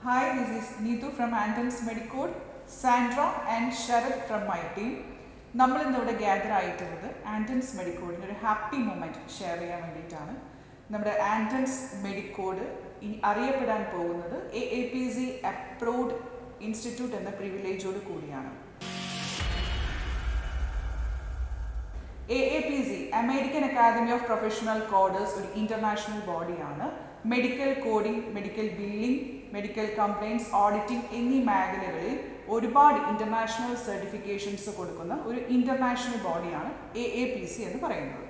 Hi, this is Neetu from Anton's Medicode, Sandra and Sharad from my team. നമ്മൾ ഇന്നിവിടെ gather ആയിട്ടുള്ളത് ആൻറ്റൺസ് മെഡിക്കോഡിൻ്റെ ഒരു happy moment share ചെയ്യാൻ വേണ്ടിയിട്ടാണ്. നമ്മുടെ ആൻറ്റൺസ് മെഡിക്കോഡ് ഇനി അറിയപ്പെടാൻ പോകുന്നത് AAPC Approved ഇൻസ്റ്റിറ്റ്യൂട്ട് എന്ന പ്രിവിലേജോട് കൂടിയാണ്. AAPC American academy of professional coders ഒരു ഇൻ്റർനാഷണൽ ബോഡിയാണ്. Medical coding, medical billing, medical compliance, auditing എന്നീ മേഖലകളിൽ ഒരുപാട് ഇൻ്റർനാഷണൽ സർട്ടിഫിക്കേഷൻസ് കൊടുക്കുന്ന ഒരു ഇൻ്റർനാഷണൽ ബോഡിയാണ് AAPC എന്ന് പറയുന്നത്.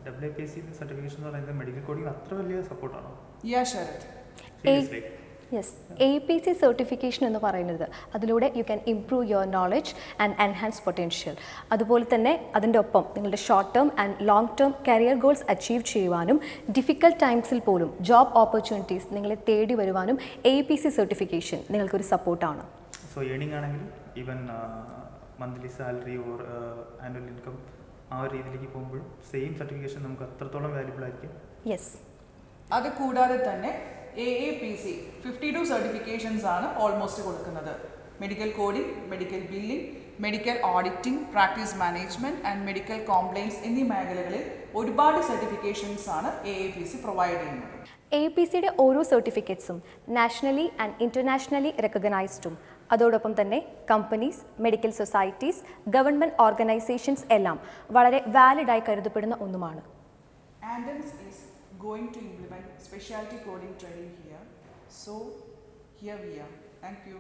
AAPC സർട്ടിഫിക്കേഷൻ എന്ന് പറയുന്നത് മെഡിക്കൽ കോഡിംഗ് അത്ര വലിയ സപ്പോർട്ടാണോ? യെസ്, AAPC സർട്ടിഫിക്കേഷൻ എന്ന് പറയുന്നത് അതിലൂടെ you can improve your knowledge and enhance potential. അതുപോലെ തന്നെ അതിൻ്റെ ഒപ്പം നിങ്ങളുടെ short term and long term career goals achieve ചെയ്യുവാനും ഡിഫിക്കൽട്ട് ടൈംസിൽ പോലും ജോബ് ഓപ്പർച്യൂണിറ്റീസ് നിങ്ങളെ തേടി വരുവാനും AAPC സർട്ടിഫിക്കേഷൻ നിങ്ങൾക്കൊരു സപ്പോർട്ടാണ്. സോ ഏണിംഗ് ആണെങ്കിൽ even monthly salary or annual income ആ ഒരു രീതിയിലേക്ക് പോകുമ്പോൾ സെയിം സർട്ടിഫിക്കേഷൻ നമുക്ക് അത്രത്തോളം വാല്യുബിൾ ആയിരിക്കും. യെസ്, അത് കൂടാതെ തന്നെ AAPC 52 സർട്ടിഫിക്കേഷൻസ് ആണ് ഓൾമോസ്റ്റ് കൊടുക്കുന്നത്. Medical coding, medical billing, medical auditing, practice management and medical compliance എന്നീ മേഖലകളിൽ ഒരുപാട് സർട്ടിഫിക്കേഷൻസ് ആണ് AAPC പ്രൊവൈഡ് ചെയ്യുന്നത്. AAPCയുടെ ഓരോ സർട്ടിഫിക്കറ്റ്സും നാഷണലി ആൻഡ് ഇൻ്റർനാഷണലി റെക്കഗ്നൈസ്ഡും അതോടൊപ്പം തന്നെ companies, medical societies, government organisations എല്ലാം വളരെ വാലിഡായി കരുതപ്പെടുന്ന ഒന്നുമാണ്. Anton's is going to implement specialty coding training here. So here we are. Thank you.